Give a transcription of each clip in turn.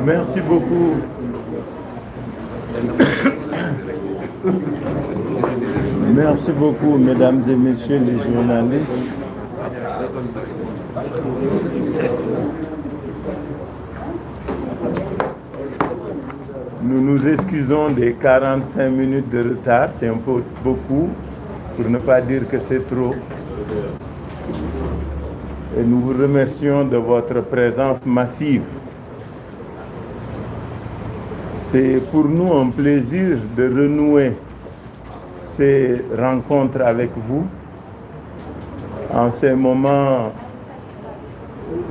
Merci beaucoup. Merci beaucoup, mesdames et messieurs les journalistes. Nous nous excusons des 45 minutes de retard, c'est un peu beaucoup, pour ne pas dire que c'est trop. Et nous vous remercions de votre présence massive. C'est pour nous un plaisir de renouer ces rencontres avec vous en ces moments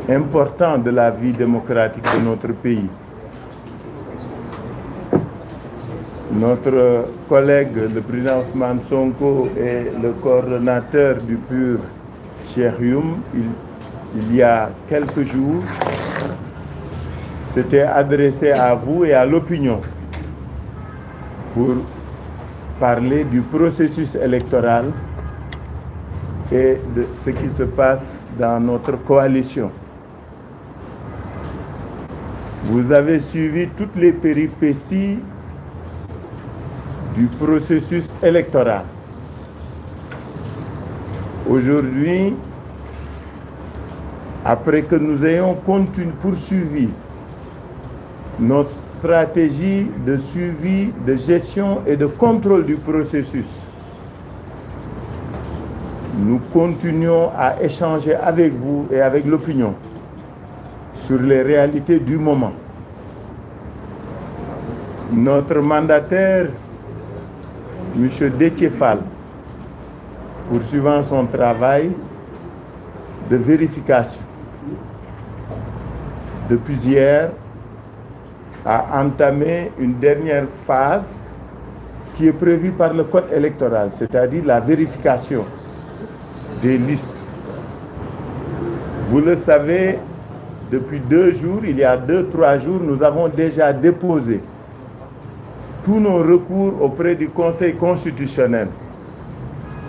importants de la vie démocratique de notre pays. Notre collègue, le président Ousmane Sonko et le coordonnateur du PUR, Cheikh Youm, il y a quelques jours, s'était adressé à vous et à l'opinion pour parler du processus électoral et de ce qui se passe dans notre coalition. Vous avez suivi toutes les péripéties du processus électoral. Aujourd'hui, après que nous ayons poursuivi nos stratégies de suivi, de gestion et de contrôle du processus, nous continuons à échanger avec vous et avec l'opinion sur les réalités du moment. Notre mandataire, M. Déthié Fall, poursuivant son travail de vérification, depuis hier, a entamé une dernière phase qui est prévue par le code électoral, c'est-à-dire la vérification des listes. Vous le savez, depuis 2 jours, il y a 2-3 jours, nous avons déjà déposé tous nos recours auprès du Conseil constitutionnel.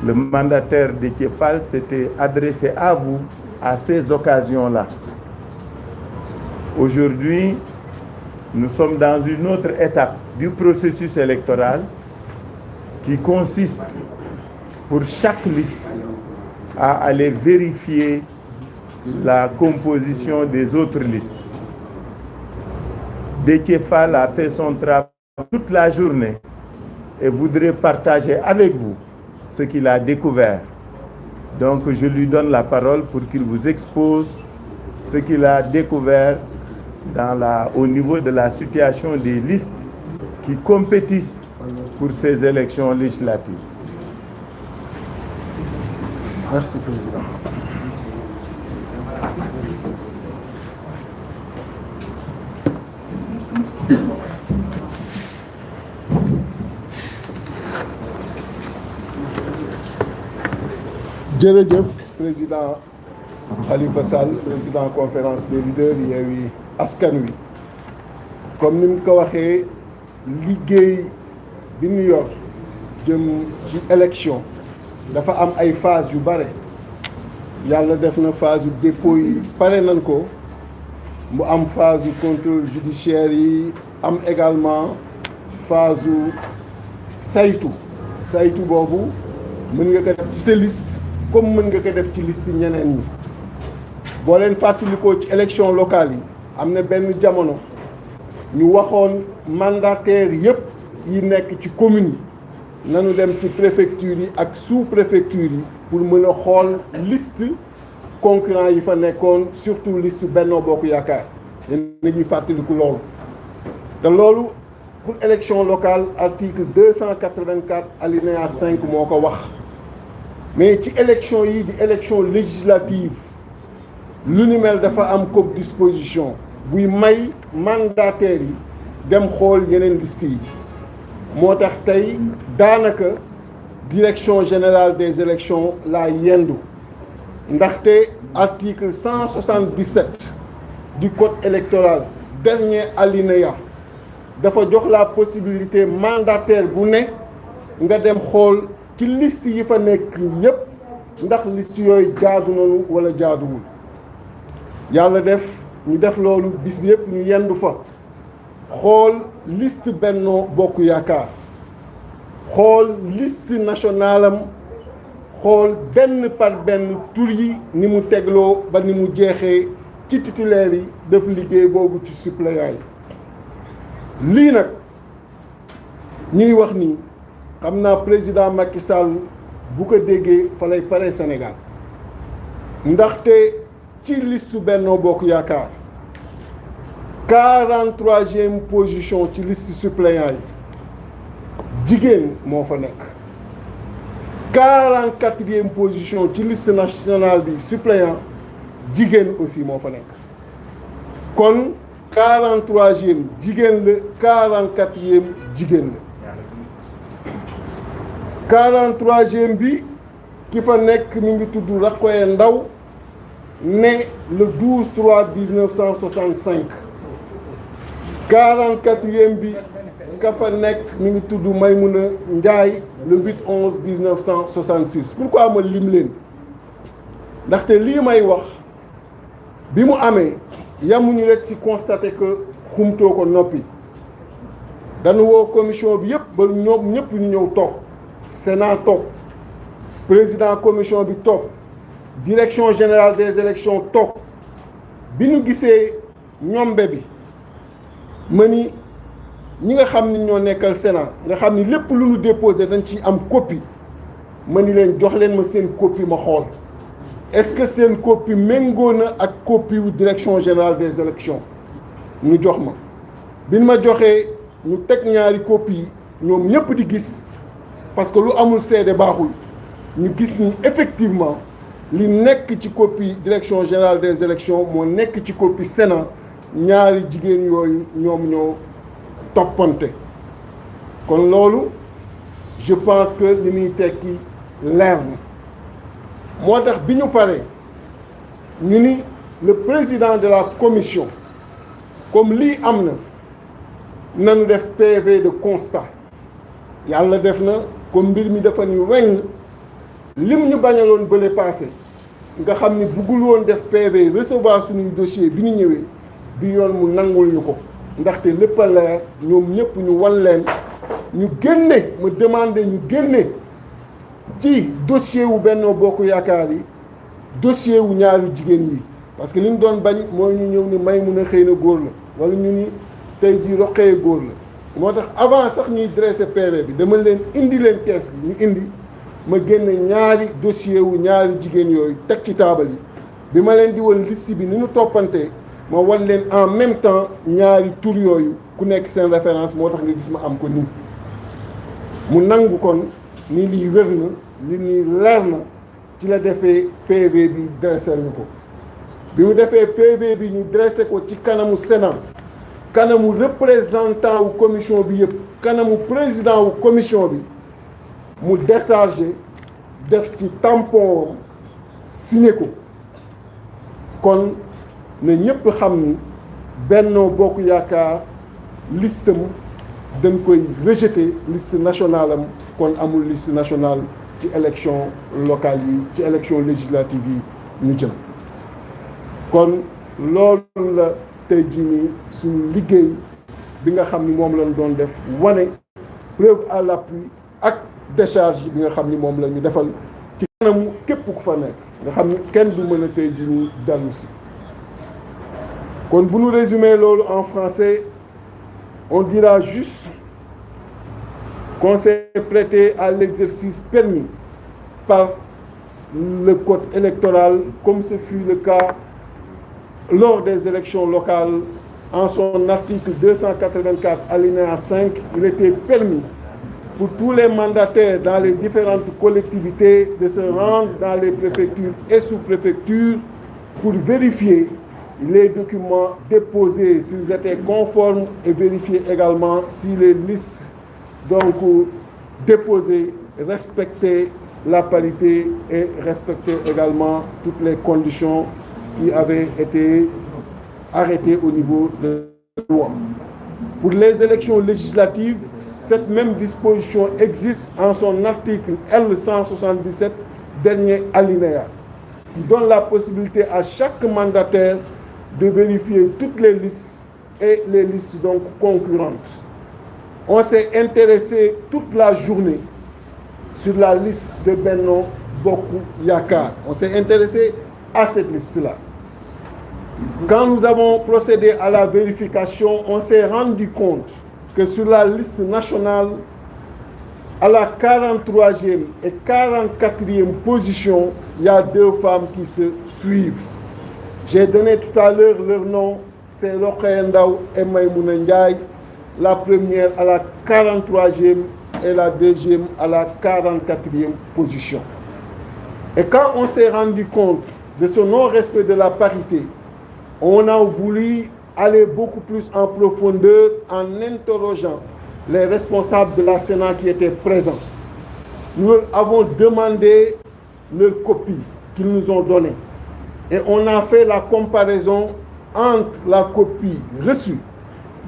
Le mandataire Déthié Fall s'était adressé à vous à ces occasions-là. Aujourd'hui, nous sommes dans une autre étape du processus électoral qui consiste pour chaque liste à aller vérifier la composition des autres listes. Déthié Fall a fait son travail toute la journée et voudrait partager avec vous ce qu'il a découvert. Donc je lui donne la parole pour qu'il vous expose ce qu'il a découvert au niveau de la situation des listes qui compétissent pour ces élections législatives. Merci, Président. Jërëjëf Président Khalifa Sall, Président conférence des leaders Yewwi Askan Wi. Comme ni mu ko waxee, liggéey bi ñu yor jëm ci élection dafa am ay phase yu bare. Yàlla def na phase yu dépôt yi pare nañ ko, mu am phase yu contrôle judiciaire yi, am également phase yu saytu boobu mën nga ko def ci sa liste comme mën nga ko def ci liste ñeneen ñi. Boo leen fàttalikoo ci élection locale yi am na benn jamono ñu waxoon mandataire yépp yi nekk ci commune yi nañu dem ci préfecture yi ak sous préfecture yi pour mën a xool liste concurrent yi fa nekkoon, surtout liste Benno Bokk Yaakaar. yéen a ngi fàttaliku loolu. te loolu pour élection locale article 284 alinéa 5 moo ko wax. mais ci élection yi di élection législative lu ni mel dafa am comme disposition buy may mandataires yi dem xool yeneen liste yi. moo tax tey daanaka direction générale des élections la yendu ndaxte article 177 du code électoral dernier alinéa dafa jox la possibilité mandataire bu ne nga dem xool ci liste yi fa nekk yépp ndax liste yooyu jaadu nañu wala jaaduwul. yàlla def ñu def loolu bis bi yépp ñu yendu fa xool liste Benno Bokk Yaakaar, xool liste nationale am, xool benn par benn tur yi ni mu tegloo ba ni mu jeexee ci titulaire yi def liggéey boobu ci suppléant yi. lii nag ñuy wax ni xam naa président Macky Sall bu ko déggee fa lay pare Sénégal ndaxte ci liste Benno Bokk Yaakaar 43e position ci liste suppléant yi jigéen moo fa nekk. 44e position ci liste nationale bi suppléant jigéen aussi moo fa nekk. kon 43e jigéen la, 44e jigéen la. 43e bi ki fa nekk mi ngi tudd Rakoye Ndaw, né le 12/3/1965. 44e bi ka fa nekk mi ngi tudd Maymouna Ndiaye le 8/11/1966. pourquoi ma lim leen ndaxte lii may wax bi mu amee yamuñu rek ci constater que xumtoo ko noppi dañu woo commission bi yëpp ba ñoom ñëpp ñu ñëw toog, Sénat toog, président commission bi toog, direction générale des élections toog, bi ñu gisee ñombe bi ma ni ñi nga xam ni ñoo nekkal Sénat nga xam ni lépp lu ñu déposé dañ ci am copie ma ni leen jox leen ma seen copie ma xool est-ce que seen copie méngoo na ak copie wu direction générale des élections ñu jox ma bi ñu ma joxee ñu teg ñaari copie yi ñoom ñëpp di gis parce que lu amul seede baaxul ñu gis ni effectivement li nekk ci copie direction générale des élections moo nekk ci copie Sénat ñaari jigéen yooyu ñoom ñoo toppante kon loolu je pense que li muy tekki leer na moo tax bi ñu paree ñu ni le président de la commission comme lii am na nañu def PV de constat yàlla def na comme mbir mi dafa ni weñ lim ñu bañaloon bële passé nga xam ni buggul woon def PV recevoir suñuy dossier bi ñu ñëwee bi yoon mu nangul ñu ko ndaxte lépp a leer ñoom ñëpp ñu wan leen ñu génne ma demandé ñu génne ci dossier wu Benno Bokk Yaakaar yi dossier wu ñaari jigéen yi parce que li ñu doon bañ mooy ñu ñëw ni Maïmouna xëy na góor la wala ñu ni tey jii Rokhaya góor la moo tax avant sax ñuy dressé PV bi dama leen indi leen kees bi ñu indi ma génne ñaari dossier wu ñaari jigéen yooyu teg ci taabal yi bi ma leen di woon liste bi ni ñu toppantee ma wan leen en même temps ñaari tur yooyu ku nekk seen référence moo tax nga gis ma am ko nii mu nangu kon ni lii wér na li nii leer na ci la defee PV bi dressé ñu ko bi mu defee PV bi ñu dressé ko ci kanamu Sénat kanamu représentant wu commission bi yëpp kanamu président wu commission bi mu déchargé def ci tampon am signé ko kon na ñëpp xam ni Benno Bokk Yaakaar listam dañ koy rejeté liste nationale am kon amul liste nationale ci élection locale yi ci élection législative yi ñu jëm kon loolu la tey jii nii suñu liggéey bi nga xam ni moom lañ doon def wane preuve à l'appui ak décharge bi nga xam ni moom la ñu defal ci kanamu képp ku fa nekk nga xam ni kenn du mën a tey jii nii dellu si kon bu ñu résumer loolu en français on dira juste qu'on s'est prêté à l'exercice permis par le code électoral comme ce fut le cas lors des élections locales. En son article 284 alinéa 5, il était permis pour tous les mandataires dans les différentes collectivités de se rendre dans les préfectures et sous-préfectures pour vérifier les documents déposés s'ils étaient conformes et vérifier également si les listes donc déposées respectaient la parité et respectaient également toutes les conditions qui avaient été arrêtées au niveau de la loi. Pour les élections législatives, cette même disposition existe en son article L177, dernier alinéa, qui donne la possibilité à chaque mandataire de vérifier toutes les listes et les listes donc concurrentes. On s'est intéressé toute la journée sur la liste de Benno Bokk Yaakaar. On s'est intéressé à cette liste-là. Quand nous avons procédé à la vérification, on s'est rendu compte que sur la liste nationale, à la 43e et 44e position, il y a deux femmes qui se suivent. J'ai donné tout à l'heure leur nom, c'est Rokhaya Ndao et Maïmouna Ndiaye, la première à la 43e et la deuxième à la 44e position. Et quand on s'est rendu compte de ce non-respect de la parité, on a voulu aller beaucoup plus en profondeur en interrogeant les responsables de la Sénat qui étaient présents. Nous avons demandé leurs copies qu'ils nous ont données. Et on a fait la comparaison entre la copie reçue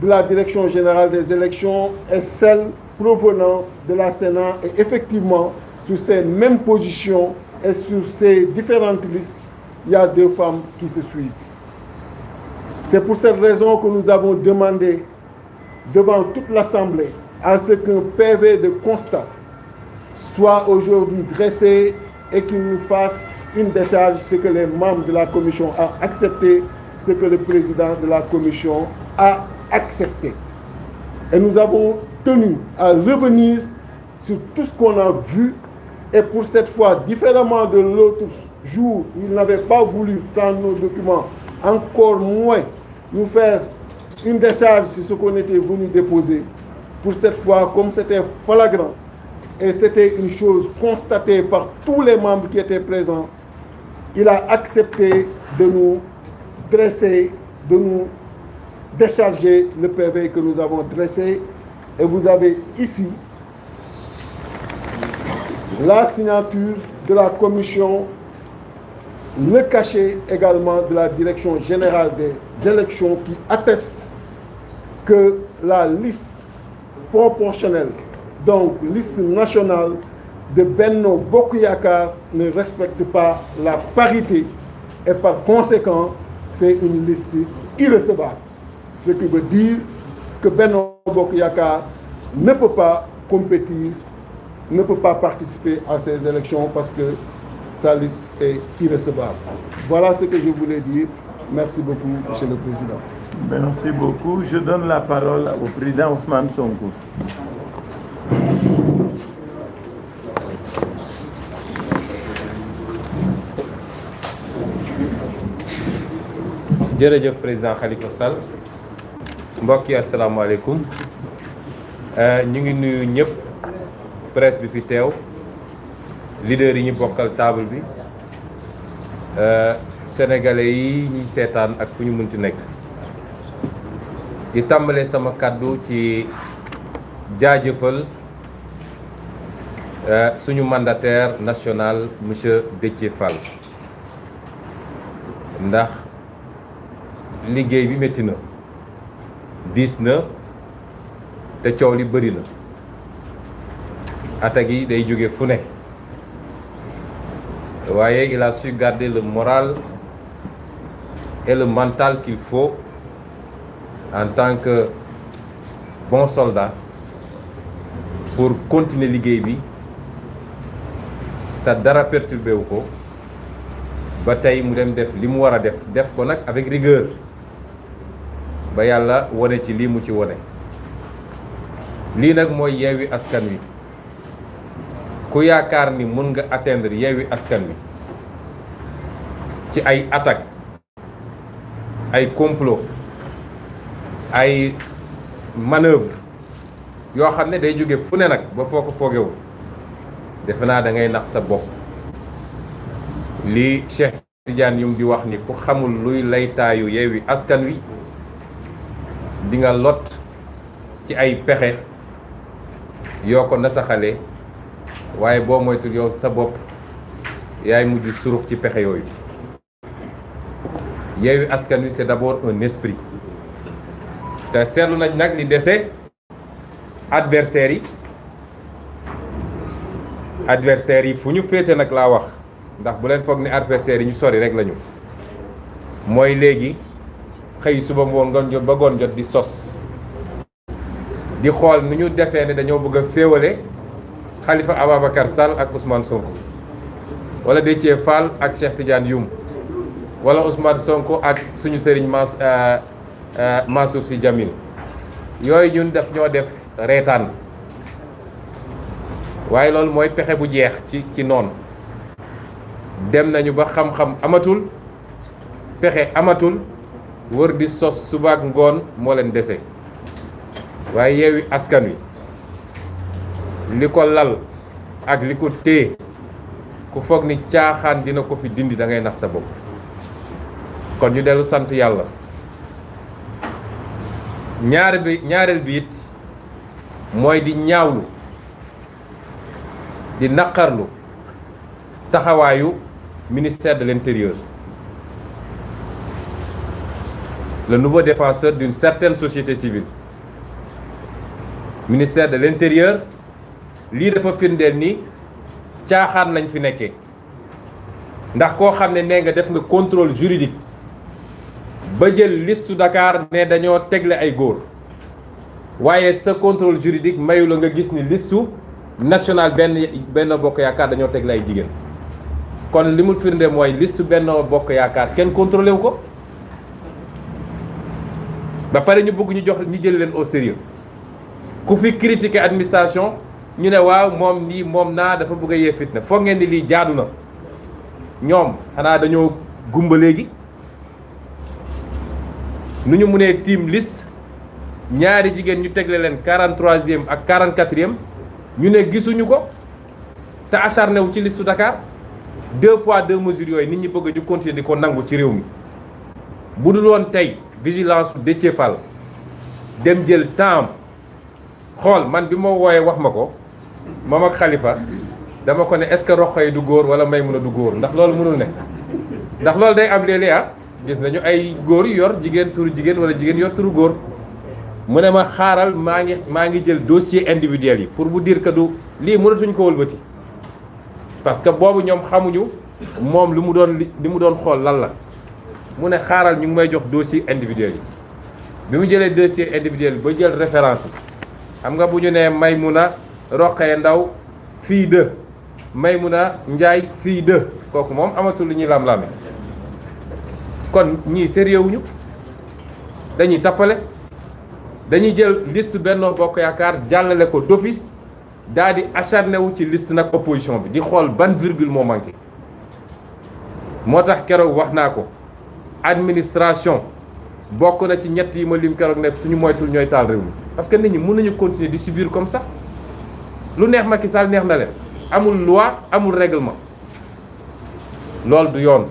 de la Direction générale des élections et celle provenant de la Sénat. Et effectivement, sur ces mêmes positions et sur ces différentes listes, il y a deux femmes qui se suivent. C'est pour cette raison que nous avons demandé devant toute l'Assemblée à ce qu'un PV de constat soit aujourd'hui dressé et qu'il nous fasse une décharge, ce que les membres de la commission ont accepté ce que le président de la commission a accepté. Et nous avons tenu à revenir sur tout ce qu'on a vu. Et pour cette fois, différemment de l'autre jour, il n'avait pas voulu prendre nos documents, encore moins nous faire une décharge sur ce qu'on était venu déposer. Pour cette fois, comme c'était flagrant, et c'était une chose constatée par tous les membres qui étaient présents, il a accepté de nous dresser, de nous décharger le PV que nous avons dressé. Et vous avez ici la signature de la commission, le cachet également de la direction générale des élections qui atteste que la liste proportionnelle, donc liste nationale de Benno Bokk Yakaar, ne respecte pas la parité et par conséquent c'est une liste irrecevable. Ce qui veut dire que Benno Bokk Yakaar ne peut pas compétir, ne peut pas participer à ces élections parce que sa liste est irrecevable. Voilà ce que je voulais dire. Merci beaucoup, Monsieur le Président. Merci beaucoup. Je donne la parole au président Ousmane Sonko. jërëjëf président Khalifa Sall mbokk yi asalaamaaleykum ñu ngi nuyu ñëpp presse bi fi teew leader yi ñu bokkal table bi sénégalais yi ñuy seetaan ak fu ñu mënti nekk di tàmbalee sama kàddu ci jaajëfal suñu mandataire national monsieur Déthié Fall ndax liggéey bi métti na diis na te coow li bëri na attaques yi day jóge fu ne waaye il a su garder le moral et le mental qu'il faut en tant que bon soldat pour continuer liggéey bi te dara perturbé wu ko ba tey mu dem def li mu war a def ko nag avec rigueur ba yàlla wone ci lii mu ci wone lii nag mooy Yewwi Askan Wi ku yaakaar ni mën nga atteindre Yewwi Askan Wi ci ay attaque ay complot ay manœuvre yoo xam ne day jóge fu ne nag ba foo ko foogewul defe naa da ngay nax sa bopp lii Cheikh Tidiane Youm di wax ni ku xamul luy laytaayu Yewwi Askan Wi di nga lot ci ay pexe yoo ko nasaxale waaye boo moytul yow sa bopp yaay mujj surux ci pexe yooyu. Yewwi Askan Wi c'est d'abord un esprit te seetlu nañ nag li dese adversaires yi fu ñu féete nag laa wax ndax bu leen foog ni adversaires yi ñu sori rek lañu mooy léegi xëy suba ngoon jot ba ngoon jot di sos di xool nu ñu defee ne dañoo bëgg a féewale Khalifa Ababacar Sall ak Ousmane Sonko wala Déthié Fall ak Cheikh Tidiane Youm wala Ousmane Sonko ak suñu sëriñ Mansour Sy Djamil yooyu ñun def ñoo def reetaan waaye loolu mooy pexe bu jeex ci noonu dem nañu ba xam-xam amatul pexe amatul wër di sos subaak ngoon moo leen dese waaye Yewwi Askan Wi li ko lal ak li ko téye ku foog ni caaxaan dina ko fi dindi da ngay nax sa bopp kon ñu dellu sant yàlla ñaareel bi it mooy di ñaawlu di naqarlu taxawaayu ministère de l'Intérieur, le nouveau défenseur d'une certaine société civile. Ministère de l'Intérieur lii dafa firndeel ni caaxaan lañ fi nekkee ndax koo xam ne nee nga def nga contrôle juridique ba jël liste Dakar ne dañoo tegle ay góor waaye sa contrôle juridique mayu la nga gis ni liste nationale Benno Bokk Yaakaar dañoo tegle ay jigéen kon li mu firnde mooy liste Benno Bokk Yaakaar kenn contrôlé wu ko ba pare ñu bëgg ñu jox ñu jël leen au sérieux ku fi critiquer administration ñu ne waaw moom nii moom naa dafa bëgg a yee fitna foog ngeen ni lii jaadu na ñoom xanaa dañoo gumba léegi nu ñu mënee tiim liste ñaari jigéen ñu tegle leen 43e ak 44e ñu ne gisuñu ko te acharné wu ci liste Dakar 2 poids 2 mesures yooyu nit ñi bëgg ñu continuer di ko nangu ci réew mi bu dul woon tey vigilance su Déthié Fall dem jël temps xool man bi ma wooyee wax ma ko moom ak Khalifa dama ko ne est-ce que Rokhaya du góor wala Maïmouna du góor ndax loolu mënul ne ndax loolu day am léeg-léeg gis nañu ay góor yu yor jigéen turu jigéen wala jigéen yor turu góor mu ne ma xaaral maa ngi jël dossier individuel yi pour vous dire que du lii mënatuñ ko wëlbati parce que boobu ñoom xamuñu moom li mu doon xool lan la mu ne xaaral ñu ngi may jox dossier individuel yi bi mu jëlee dossier individuel ba jël référence yi xam nga bu ñu nee Maïmouna Rokhaya Ndaw fille de Maïmouna Ndiaye fille de kooku moom amatul lu ñuy lam-lame kon ñii sérieux wuñu dañuy tappale dañuy jël liste Benno Bokk Yaakaar jàllale ko d'office daal di acharné wu ci liste nag opposition bi di xool ban virgule moo manqué moo tax keroog wax naa ko administration bokk na ci ñett yi ma lim keroog ne suñu moytul ñooy taal réew mi parce que nit ñi mën nañu continuer di subir comme ça lu neex Macky Sall neex na leen amul loi amul règlement loolu du yoon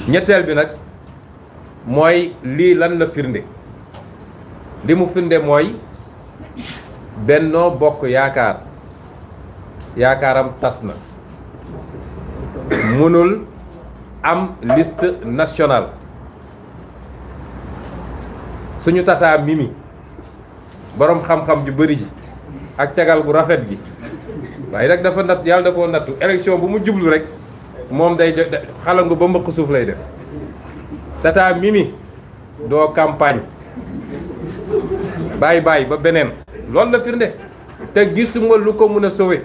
ñetteel bi nag mooy lii lan la firnde li mu firnde mooy Benno Bokk Yaakaar yaakaaram tas na mënul am liste nationale suñu tata Mimi borom xam-xam ju bëri ji ak tegal gu rafet gi waaye nag dafa natt yàlla da koo nattu élection bu mu jublu rek moom day xalangu ba mbëq suuf lay def tata Mimi doo campagne bàyyi ba beneen loolu la firnde te gisuma lu ko mën a sauver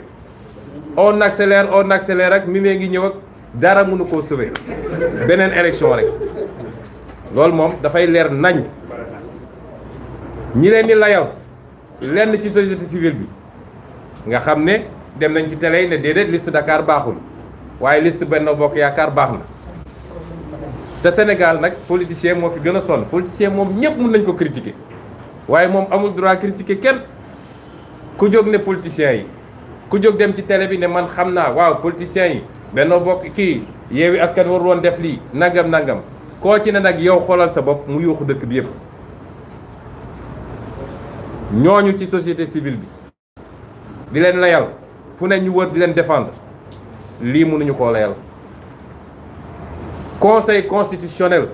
on accélère ak Mimi ngi ñëw ak dara mënu koo sauver beneen élection rek loolu moom dafay leer nañ ñi leen di layal lenn ci société civile bi nga xam ne dem nañ ci télé yi ne déedéet liste Dakar baaxul waaye liste Benno Bokk Yaakaar baax na te Sénégal nag politicien moo fi gën a sonn politicien moom ñëpp mën nañ ko critiquer waaye moom amul droit critiquer kenn ku jóg ne politiciens yi ku jóg dem ci télé bi ne man xam naa waaw politiciens yi Benno Bokk kii Yewwi Askan war woon def lii nangam koo ci ne nag yow xoolal sa bopp mu yuuxu dëkk bi yëpp ñooñu ci société civile bi di leen layal fu ne ñu wër di leen défendre lii mënuñu koo layal conseil constitutionnel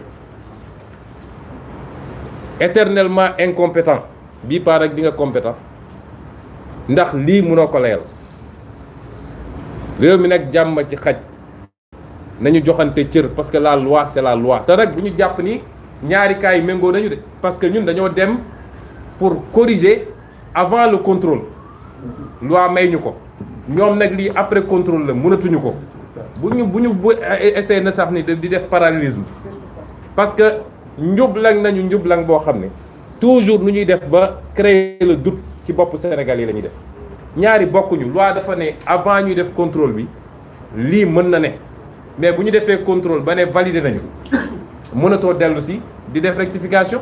éternellement incompétent bii paa rek di nga compétent ndax lii mënoo ko layal réew mi nag jàmm ci xaj nañu joxante cër parce que la loi c'est la loi te nag bu ñu jàpp ni ñaari cas yi méngoo nañu de parce que ñun dañoo dem pour corriger avant le contrôle loi may ñu ko ñoom nag lii après contrôle la mënatuñu ko bu ñu essayé na sax ni di def parallélisme parce que njublang nañu njublang boo xam ne toujours nu ñuy def ba créer le doute ci bopp Sénégal yi la ñuy def ñaari bokkuñu loi dafa ne avant ñuy def contrôle bi lii mën na ne mais bu ñu defee contrôle ba ne validé nañu mënatoo dellu si di def rectification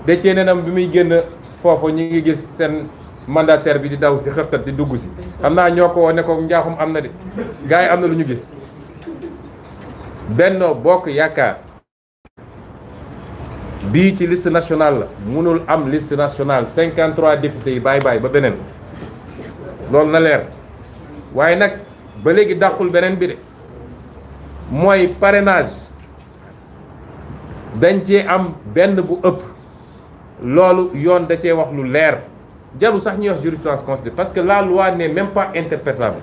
Déthié nenam bi muy génn foofu ñi ngi gis seen mandataire bi di daw si xërtat di dugg si xam naa ñoo ko woo ne ko njaaxum am na de gars yi am na lu ñu gis Benno Bokk Yaakaar bii ci liste nationale la mënul am liste nationale 53 députés yi bàyyi ba beneen loolu na leer waaye nag ba léegi dàqul beneen bi de mooy parrainage dañ cee am benn bu ëpp loolu yoon da cee wax lu leer jaru sax ñuy wax jurisprudence constitutionnelle parce que la loi n'est même pas interprétable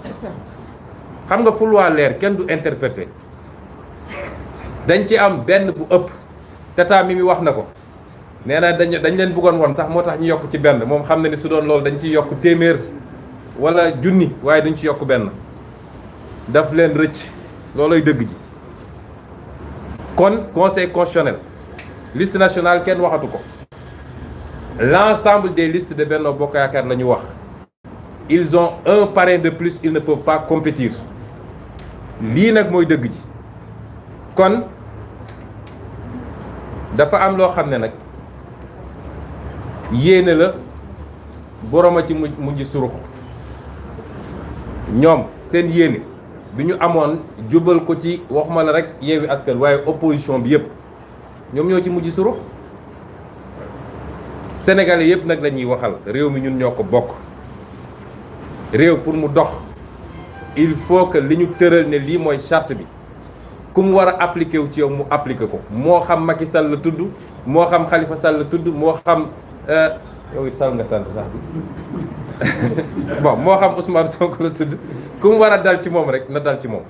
xam nga fu loi leer kenn du interpréter dañ ci am benn bu ëpp tata mi wax na ko nee na dañ leen bëggoon woon sax moo tax ñu yokk ci benn moom xam na ni su doon loolu dañ ciy yokk téeméer wala junni waaye dañ ci yokk benn daf leen rëcc looloy dëgg ji kon conseil constitutionnel liste nationale kenn waxatu ko l'ensemble des listes de Benno Bokk Yaakaar la ñu wax ils ont un parrain de plus ils ne peuvent pas compétir lii nag mooy dëgg ji kon dafa am loo xam ne nag yéene la boroom a ci mujj surux ñoom seen yéene bi ñu amoon jubal ko ci waxuma la rek Yewwi Askan waaye opposition bi yëpp ñoom ñoo ci mujj surux sénégalais yëpp nag la ñuy waxal réew mi ñun ñoo ko bokk réew pour mu dox il faut que li ñu tëral ne lii mooy charte bi ku mu war a appliqué wu ci yow mu appliqué ko moo xam Macky Sall la tudd moo xam Khalifa Sall la tudd moo xam yow it Sall nga sant sax bon moo xam Ousmane Sonko la tudd ku mu war a dal ci moom rek na dal ci moom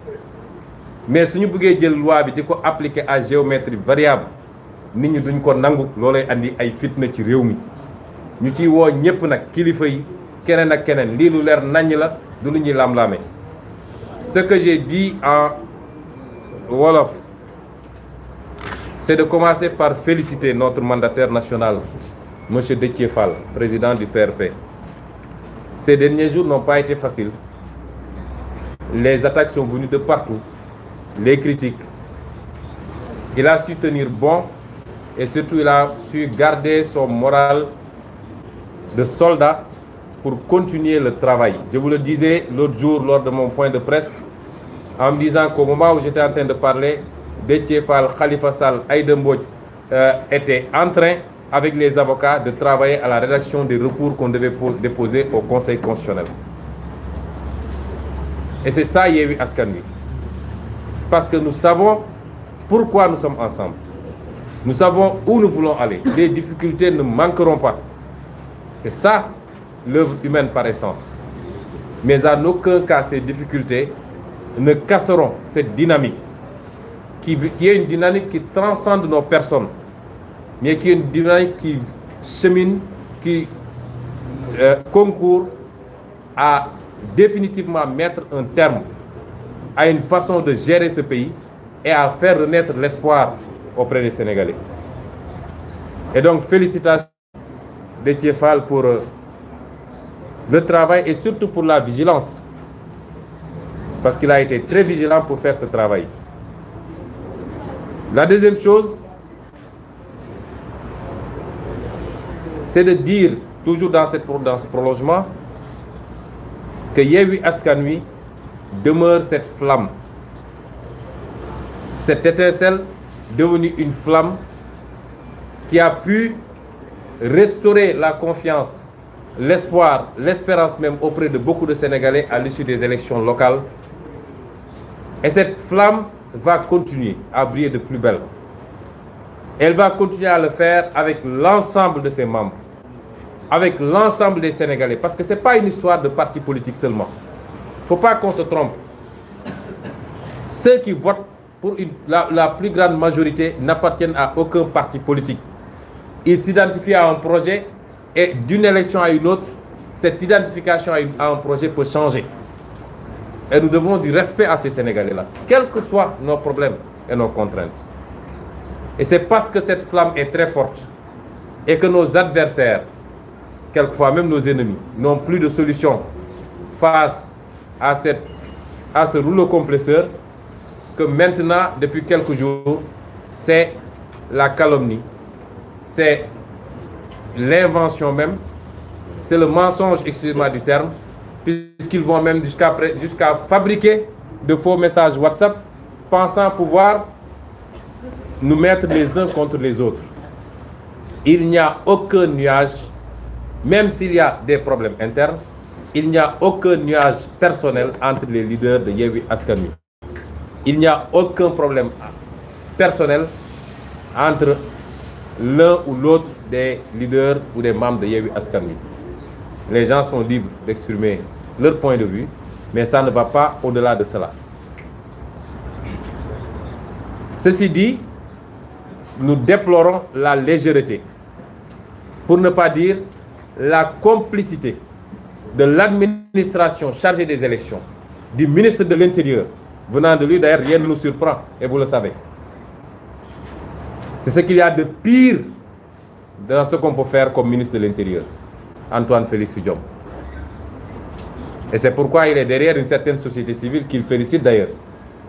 mais suñu bëggee jël loi bi di ko appliquer à géométrie variable nit ñi duñ ko nangu loolay andi ay fitna ci réew mi ñu ciy woo ñëpp nag kilifa yi keneen ak keneen lii lu leer naññ la du lu ñuy lam-laame ce que j'ai dit en wolof c'est de commencer par féliciter notre mandataire national monsieur Déthié Fall président du PRP. Ces derniers jours n'ont pas été faciles. Les attaques sont venues de partout, les critiques. Il a su tenir bon et surtout il a su garder son moral de soldat pour continuer le travail. Je vous le disais l'autre jour lors de mon point de presse en me disant qu'au moment où j'étais en train de parler, Déthié Fall, Khalifa Sall, Aïda Mbodj étaient en train avec les avocats de travailler à la rédaction des recours qu'on devait déposer au Conseil constitutionnel. Et c'est ça Yewwi Askan Wi. Parce que nous savons pourquoi nous sommes ensemble. Nous savons où nous voulons aller. Les difficultés ne manqueront pas. C'est ça l'œuvre humaine par essence. Mais en aucun cas ces difficultés ne casseront cette dynamique qui est une dynamique qui transcende nos personnes, mais qui est une dynamique qui chemine, qui concourt à définitivement mettre un terme à une façon de gérer ce pays et à faire renaître l'espoir auprès des Sénégalais. Et donc, félicitations Déthié Fall pour le travail et surtout pour la vigilance, parce qu'il a été très vigilant pour faire ce travail. La deuxième chose, c'est de dire, toujours dans ce prolongement, que Yewwi Askan Wi demeure cette flamme, cette étincelle devenue une flamme qui a pu restaurer la confiance, l'espoir, l'espérance même auprès de beaucoup de Sénégalais à l'issue des élections locales. Et cette flamme va continuer à briller de plus belle. Elle va continuer à le faire avec l'ensemble de ses membres, avec l'ensemble des Sénégalais, parce que ce n'est pas une histoire de parti politique seulement. Il ne faut pas qu'on se trompe. Ceux qui votent pour la plus grande majorité n'appartiennent à aucun parti politique. Ils s'identifient à un projet et d'une élection à une autre, cette identification à un projet peut changer. Et nous devons du respect à ces Sénégalais-là, quels que soient nos problèmes et nos contraintes. Et c'est parce que cette flamme est très forte et que nos adversaires, quelquefois même nos ennemis, n'ont plus de solution face à ce rouleau compresseur, que maintenant, depuis quelques jours, c'est la calomnie, c'est l'invention même, c'est le mensonge, excusez-moi du terme, puisqu'ils vont même jusqu'à fabriquer de faux messages WhatsApp, pensant pouvoir nous mettre les uns contre les autres. Il n'y a aucun nuage, même s'il y a des problèmes internes, il n'y a aucun nuage personnel entre les leaders de Yewwi Askan Wi. Il n'y a aucun problème personnel entre l'un ou l'autre des leaders ou des membres de Yewwi Askan Wi. Les gens sont libres d'exprimer leur point de vue, mais ça ne va pas au-delà de cela. Ceci dit, nous déplorons la légèreté, pour ne pas dire la complicité de l'administration chargée des élections, du ministre de l'Intérieur. Venant de lui, d'ailleurs, rien ne nous surprend, et vous le savez. C'est ce qu'il y a de pire dans ce qu'on peut faire comme ministre de l'Intérieur, Antoine Félix Diome. Et c'est pourquoi il est derrière une certaine société civile qu'il félicite d'ailleurs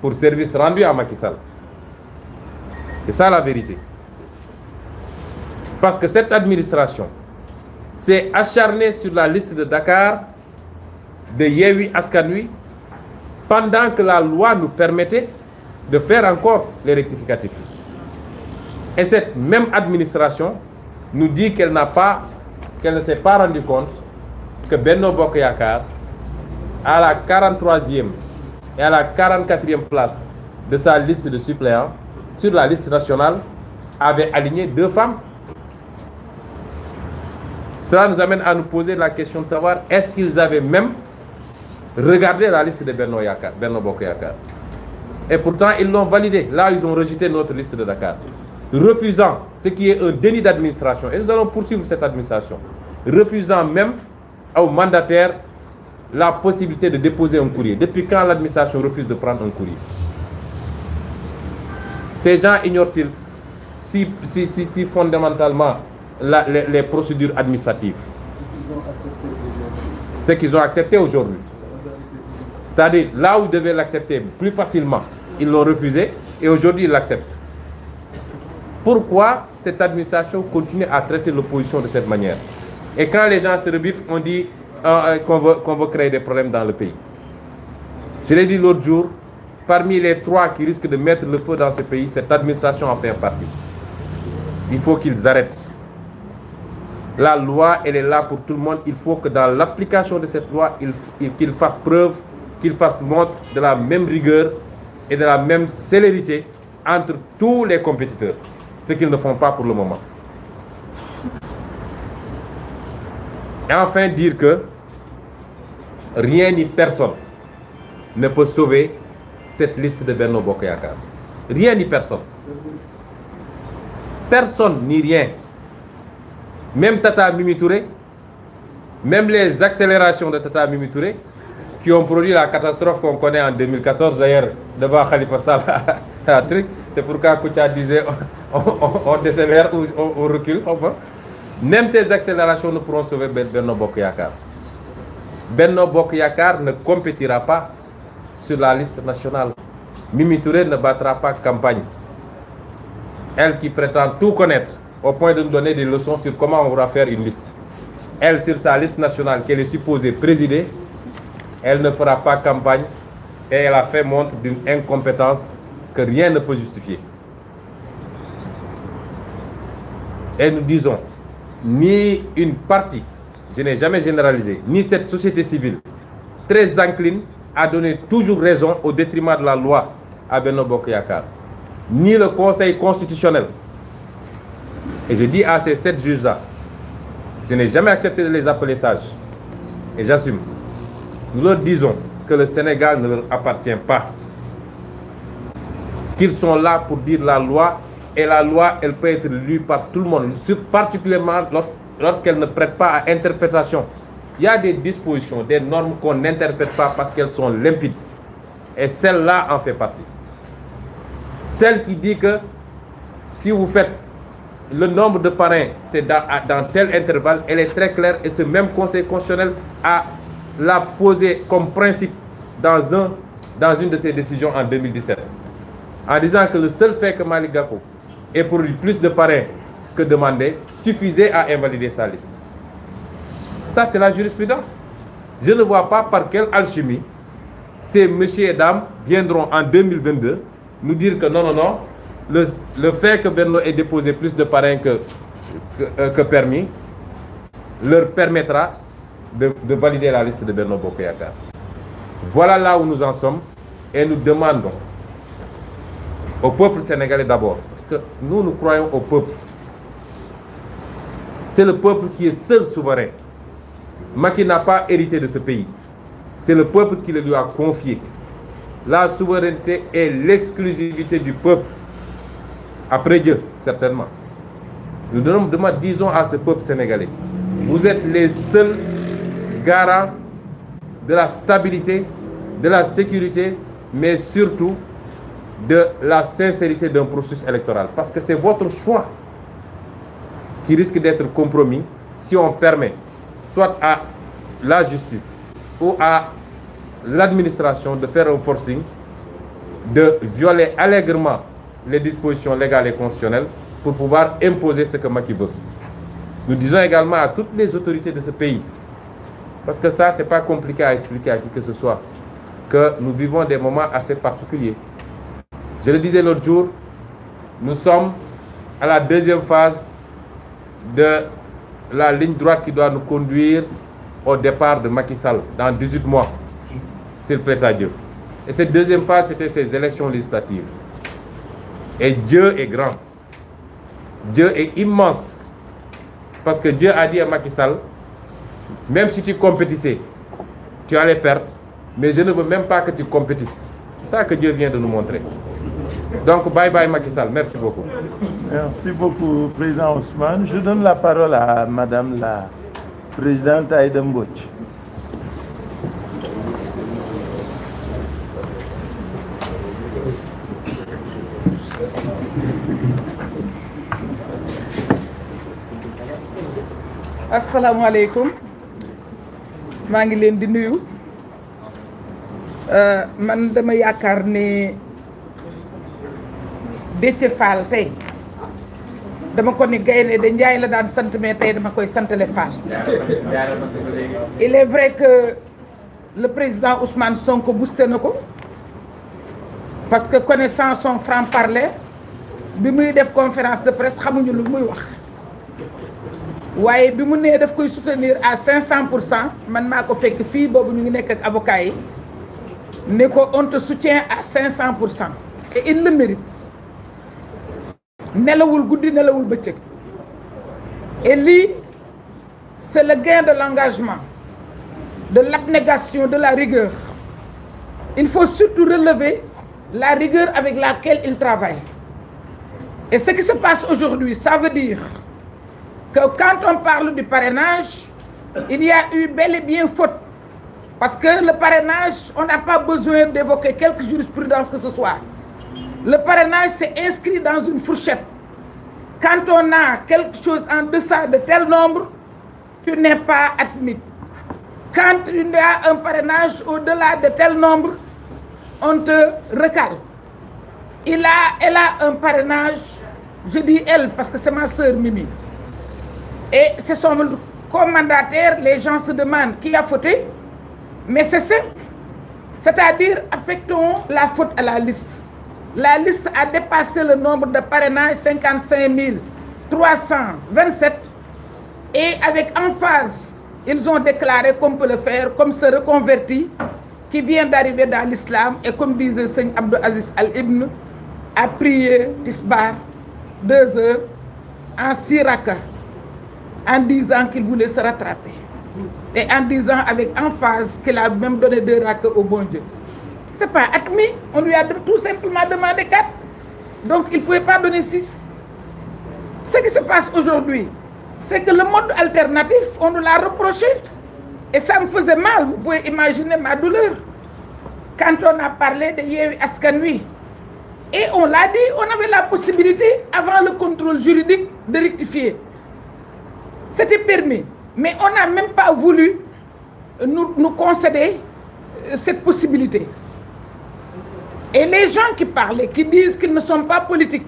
pour service rendu à Macky Sall. C'est ça la vérité. Parce que cette administration s'est acharnée sur la liste de Dakar de Yewwi Askan Wi pendant que la loi nous permettait de faire encore les rectificatifs. Et cette même administration nous dit qu'elle ne s'est pas rendu compte que Benno Bokk Yakaar, à la 43e et à la 44e place de sa liste de suppléants, sur la liste nationale, avait aligné 2 femmes. Cela nous amène à nous poser la question de savoir est-ce qu'ils avaient même regardé la liste de Benno Bokk Yakaar. Et pourtant, ils l'ont validé. Là, ils ont rejeté notre liste de Dakar, refusant ce qui est un déni d'administration. Et nous allons poursuivre cette administration, refusant même aux mandataires la possibilité de déposer un courrier. Depuis quand l'administration refuse de prendre un courrier? Ces gens ignorent-ils si fondamentalement les procédures administratives? Ce qu'ils ont accepté aujourd'hui. C'est-à-dire, là où ils devaient l'accepter plus facilement, ils l'ont refusé et aujourd'hui ils l'acceptent. Pourquoi cette administration continue à traiter l'opposition de cette manière? Et quand les gens se rebiffent, on dit qu'on veut créer des problèmes dans le pays. Je l'ai dit l'autre jour, parmi les 3 qui risquent de mettre le feu dans ce pays, cette administration en fait partie. Il faut qu'ils arrêtent. La loi, elle est là pour tout le monde. Il faut que dans l'application de cette loi, qu'ils fassent preuve, qu'ils fassent montre de la même rigueur et de la même célérité entre tous les compétiteurs. Ce qu'ils ne font pas pour le moment. Et enfin dire que rien ni personne ne peut sauver cette liste de Benno Bokk Yakaar. Rien ni personne. Personne ni rien. Même Tata Mimi Touré, même les accélérations de Tata Mimi Touré qui ont produit la catastrophe qu'on connaît en 2014 d'ailleurs devant Khalifa Sall. C'est pourquoi Koutia disait on décélère ou on recule. Même ces accélérations ne pourront sauver Benno Bokk Yakaar. Benno Bokk Yakaar ne compétira pas sur la liste nationale. Mimi Touré ne battra pas campagne. Elle qui prétend tout connaître au point de nous donner des leçons sur comment on va faire une liste. Elle, sur sa liste nationale qu'elle est supposée présider, elle ne fera pas campagne et elle a fait montre d'une incompétence que rien ne peut justifier. Et nous disons, ni une partie, je n'ai jamais généralisé, ni cette société civile, très encline à donner toujours raison au détriment de la loi à Benno Bokk Yakaar, ni le Conseil constitutionnel. Et je dis à ces 7 juges-là, je n'ai jamais accepté de les appeler sages. Et j'assume. Nous leur disons que le Sénégal ne leur appartient pas. Qu'ils sont là pour dire la loi, et la loi, elle peut être lue par tout le monde, particulièrement lorsqu'elle ne prête pas à interprétation. Il y a des dispositions, des normes qu'on n'interprète pas parce qu'elles sont limpides. Et celle-là en fait partie. Celle qui dit que si vous faites le nombre de parrains, c'est dans tel intervalle, elle est très claire et ce même Conseil constitutionnel l'a posé comme principe dans une de ses décisions en 2017. En disant que le seul fait que Malick Gakou ait produit plus de parrains que demandé suffisait à invalider sa liste. Ça, c'est la jurisprudence. Je ne vois pas par quelle alchimie ces messieurs et dames viendront en 2022 nous dire que non, le fait que Benno ait déposé plus de parrains que permis leur permettra de valider la liste de Benno Bokk Yakaar. Voilà là où nous en sommes et nous demandons au peuple sénégalais d'abord, parce que nous croyons au peuple. C'est le peuple qui est seul souverain. Macky n'a pas hérité de ce pays. C'est le peuple qui le lui a confié. La souveraineté est l'exclusivité du peuple. Après Dieu, certainement. Nous disons à ce peuple sénégalais, vous êtes les seuls garants de la stabilité, de la sécurité, mais surtout de la sincérité d'un processus électoral. Parce que c'est votre choix qui risque d'être compromis si on permet soit à la justice ou à l'administration de faire un forcing, de violer allègrement les dispositions légales et constitutionnelles pour pouvoir imposer ce que Macky veut. Nous disons également à toutes les autorités de ce pays, parce que ça, c'est pas compliqué à expliquer à qui que ce soit, que nous vivons des moments assez particuliers. Je le disais l'autre jour, nous sommes à la deuxième phase de la ligne droite qui doit nous conduire au départ de Macky Sall dans 18 mois, s'il plaît à Dieu. Et cette deuxième phase, c'était ces élections législatives. Et Dieu est grand. Dieu est immense. Parce que Dieu a dit à Macky Sall, même si tu compétissais, tu allais perdre, mais je ne veux même pas que tu compétisses. C'est ça que Dieu vient de nous montrer. Donc, bye bye Macky Sall. Merci beaucoup. Merci beaucoup, Président Ousmane. Je donne la parole à Madame la Présidente Aïda Mbodj. Assalamu alaikum. maa ngi leen di nuyu man dama yaakaar ne Déthié Fall tey dama ko ni gaynde de Njaay la daan sant mais tey dama koy santale Fall. Il est vrai que le président Ousmane Sonko boosté na ko parce que connaissant son franc-parler bi muy def conférence de presse xamuñu lu muy wax. waaye bi mu nee daf koy soutenir à 500%, man maa ko fekk fii boobu ñu ngi nekk ak avocat yi ne ko on te soutient à 500%, et il le mérite. Nelawul guddi nelawul bëccëg. Et lii c'est le gain de l'engagement, de l'abnégation, de la rigueur. Il faut surtout relever la rigueur avec laquelle il travaille. Et ce qui se passe aujourd'hui, ça veut dire que quand on parle du parrainage, il y a eu bel et bien faute. Parce que le parrainage, on n'a pas besoin d'évoquer quelque jurisprudence que ce soit. Le parrainage, c'est inscrit dans une fourchette. Quand on a quelque chose en deçà de tel nombre, tu n'es pas admis. Quand il y a un parrainage au-delà de tel nombre, on te recale. Elle a un parrainage, je dis elle parce que c'est ma sœur Mimi. Et c'est son commandataire, les gens se demandent qui a fauté, mais c'est simple. C'est-à-dire, affectons la faute à la liste. La liste a dépassé le nombre de parrainages, 55 327, et avec emphase, ils ont déclaré qu'on peut le faire, comme ce reconverti qui vient d'arriver dans l'islam, et comme disait Seigneur Abdou Aziz Al-Ibn, a prié Tisbar 2 heures en 6 rakas, en disant qu'il voulait se rattraper. Et en disant avec emphase qu'il a même donné 2 rakas au bon Dieu. Ce n'est pas admis, on lui a tout simplement demandé 4. Donc il ne pouvait pas donner 6. Ce qui se passe aujourd'hui, c'est que le mode alternatif, on nous l'a reproché. Et ça me faisait mal, vous pouvez imaginer ma douleur. Quand on a parlé de Yewwi Askan Wi, et on l'a dit, on avait la possibilité, avant le contrôle juridique, de rectifier. C'était permis, mais on n'a même pas voulu nous concéder cette possibilité. Et les gens qui parlaient, qui disent qu'ils ne sont pas politiques,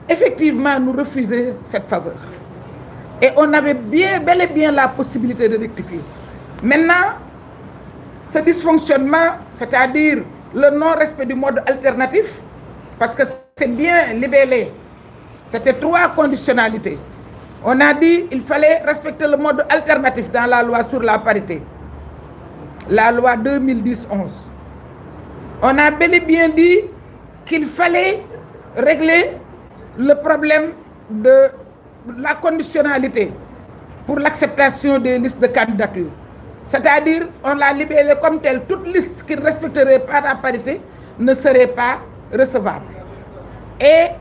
effectivement, nous refusaient cette faveur. Et on avait bel et bien la possibilité de rectifier. Maintenant, ce dysfonctionnement, c'est-à-dire le non-respect du mode alternatif, parce que c'est bien libellé, c'était 3 conditionnalités. On a dit qu'il fallait respecter le mode alternatif dans la loi sur la parité, la loi 2010-11. On a bel et bien dit qu'il fallait régler le problème de la conditionnalité pour l'acceptation des listes de candidature. C'est-à-dire, on l'a libellé comme tel, toute liste qui ne respecterait pas la parité ne serait pas recevable. Et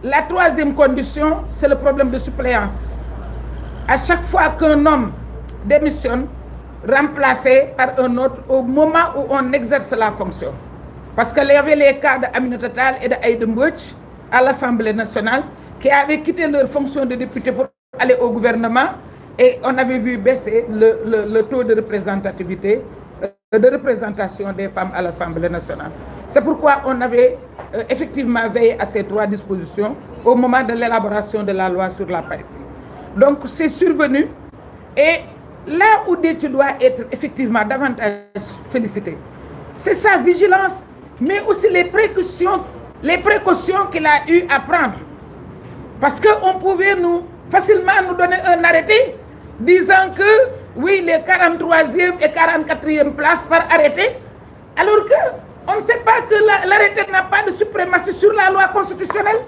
la 3e condition, c'est le problème de suppléance. À chaque fois qu'un homme démissionne, remplacé par un autre au moment où on exerce la fonction. Parce qu'il y avait les cas d'Aminata Tall et d'Aïda Mbodj à l'Assemblée nationale qui avaient quitté leur fonction de député pour aller au gouvernement et on avait vu baisser le taux de représentativité, de représentation des femmes à l'Assemblée nationale. C'est pourquoi on avait effectivement veillé à ces 3 dispositions au moment de l'élaboration de la loi sur la parité. Donc c'est survenu et là où Déthié doit être effectivement davantage félicité, c'est sa vigilance, mais aussi les précautions qu'il a eu à prendre. Parce qu'on pouvait facilement nous donner un arrêté disant que oui, les 43e et 44e places par arrêté, alors qu'on ne sait pas que l'arrêté n'a pas de suprématie sur la loi constitutionnelle.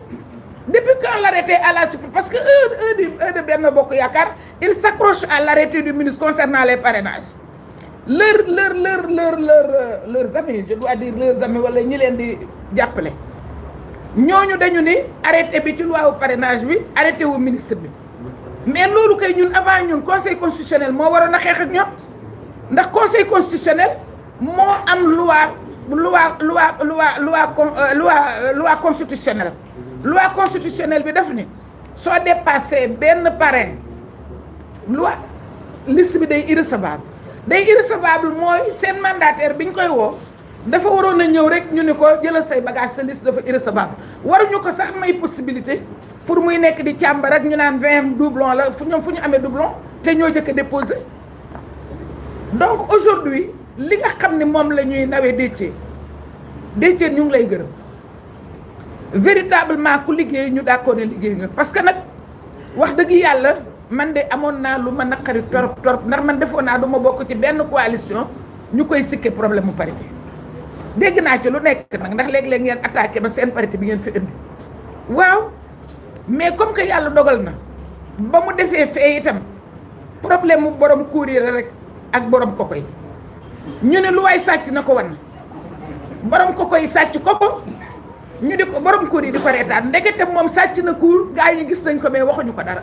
Depuis quand l'arrêté à la suprématie, parce que eux de Benno Bokk Yakaar, ils s'accrochent à l'arrêté du ministre concernant les parrainages. Leurs amis, je dois dire leurs amis, wala ñi leen di jàppale ñooñu dañu ni arrêté bi ci loi wu parrainage bi arrêté wu ministre bi. Mais loolu kay ñun avant ñun conseil constitutionnel moo waroon a xeex ak ñoom ndax conseil constitutionnel moo am loi constitutionnelle. Loi constitutionnelle bi daf ni soo dépassé benn parrain loi liste bi day irrecevable mooy seen mandataire bi ñu koy woo dafa waroon a ñëw rek ñu ni ko jëlal say bagage sa liste dafa irrecevable waruñu ko sax may possibilité pour muy nekk di càmbar ak ñu naan 20 doublon la fu ñu amee doublon te ñoo jëkk a déposé. Donc aujourd'hui li nga xam ne moom la ñuy nawee Déthié ñu ngi lay gërëm véritablement ku liggéey ñu d'accord ne liggéey nga parce que nag wax dëgg yàlla man de amoon naa lu ma naqari torop ndax man defoon naa du ma bokk ci benn coalition ñu koy sikke problème mu parité dégg naa ci lu nekk nag ndax léeg-léeg ngeen attaqué ba seen parité bi ngeen fi indi waaw mais comme que yàlla dogal na ba mu defee fee itam problème mu borom courrier rek ak borom koko yi ñu ne lu waay sàcc na ko wan borom koko yi sàcc koko ñu di ko borom courrier di ko reetaan ndekete moom sàcc na cour gaa yi gis nañ ko mais waxuñu ko dara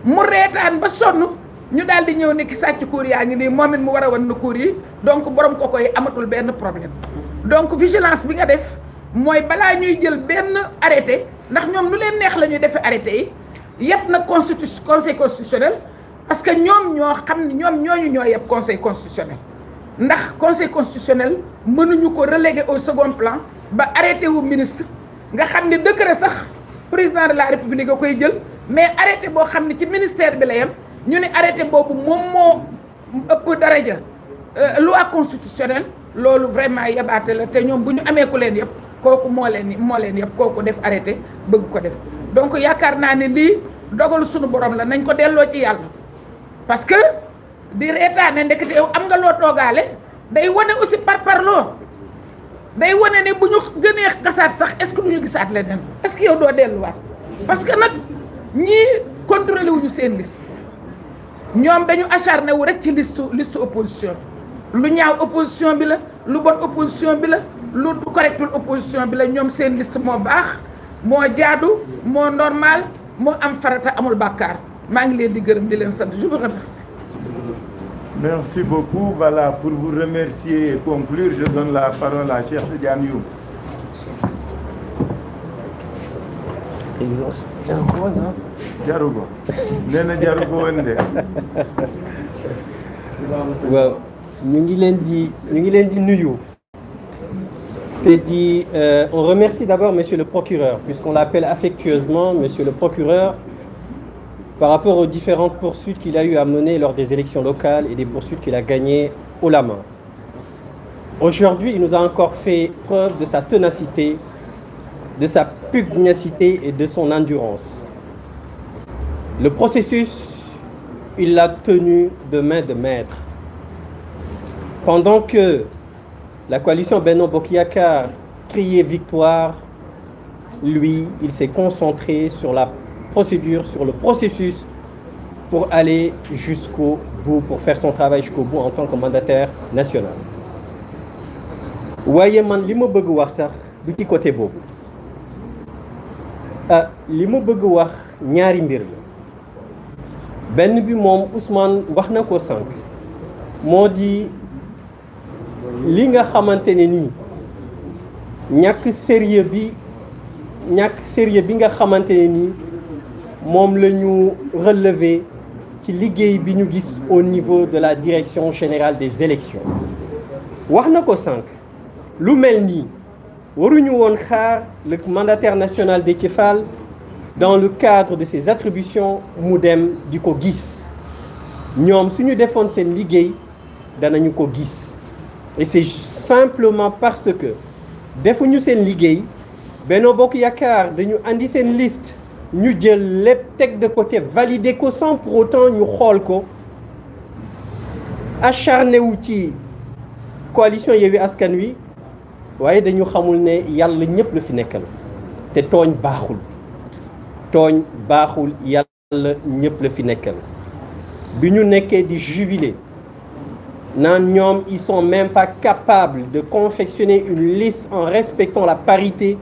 mu reetaan ba sonn ñu daal di ñëw ne ki sàcc cour yaa ngi nii moom it mu war a wan na cour yi donc borom koko yi amatul benn problème donc vigilance bi nga def mooy balaa ñuy jël benn arrêté ndax ñoom lu leen neex la ñuy defee arrêté yi yëpp nag conseil constitutionnel parce que ñoom ñoo xam ne ñoom ñoo yëpp conseil constitutionnel ndax conseil constitutionnel mënuñu ko reléguer au second plan ba arrêté wu ministre nga xam ne décret sax président de la république nga koy jël mais arrêté boo xam ne ci ministère bi la yem ñu ne arrêté boobu moom moo ëpp daraja loi constitutionnelle loolu vraiment yabaate la te ñoom bu ñu amee ku leen yëpp kooku moo leen yëpp kooku def arrêté bëgg ko def donc yaakaar naa ne lii dogalu suñu borom la nañ ko delloo ci yàlla parce que di reetaane ndekete yow am nga loo toogaale day wane aussi parloo day wane ne bu ñu gënee gasaat sax est-ce que du ñu gisaat leneen est-ce que yow doo delluwaat parce que nag ñii contrôlé wuñu seen liste ñoom dañu acharné wu rek ci liste opposition lu ñaaw opposition bi la lu bon opposition bi la lu correctul opposition bi la ñoom seen liste moo baax moo jaadu moo normal moo am farata amul bàkkaar maa ngi leen di gërëm di leen sant je vous remercie. Merci beaucoup. Voilà, pour vous remercier et conclure, je donne la parole à Cheikh Tidiane Youm. Présidence Jarugo nee na jarugo woon de. waaw ñu ngi leen di nuyu te di on remercie d'abord monsieur le procureur puisqu'on l'appelle affectueusement monsieur le procureur par rapport aux différentes poursuites qu'il a eu à mener lors des élections locales et des poursuites qu'il a gagnées haut la main. Aujourd'hui, il nous a encore fait preuve de sa ténacité, de sa pugnacité et de son endurance. Le processus, il l'a tenu de main de maître. Pendant que la coalition Benno Bokk Yakaar criait victoire, lui, il s'est concentré sur la procédure, sur le processus pour aller jusqu'au bout, pour faire son travail jusqu'au bout en tant que mandataire national. waaye man li ma bëgg wax sax du ci côté boobu li ma bëgg wax ñaari mbir la benn bi moom Ousmane wax na ko sànq moo di li nga xamante ne nii ñàkk sérieux bi nga xamante ne ni moom la ñu relever ci liggéey bi ñu gis au niveau de la direction générale des élections wax na ko sànq lu mel nii waruñu woon xaar le mandataire national Déthié Fall dans le cadre de ses attributions mu dem di ko gis ñoom suñu defoon seen liggéey danañu ko gis et c'est simplement parce que defuñu seen liggéey Benno Bokk Yaakaar dañu andi seen liste ñu jël lépp teg de côté valider ko sans pour autant ñu xool ko acharné wu ci coalition Yewwi Askan Wi waaye dañu xamul ne yàlla ñëpp la fi nekkal te tooñ baaxul yàlla ñëpp la fi nekkal bi ñu nekkee di jubiler naan ñoom ils sont même pas capables de confectionner une liste en respectant la parité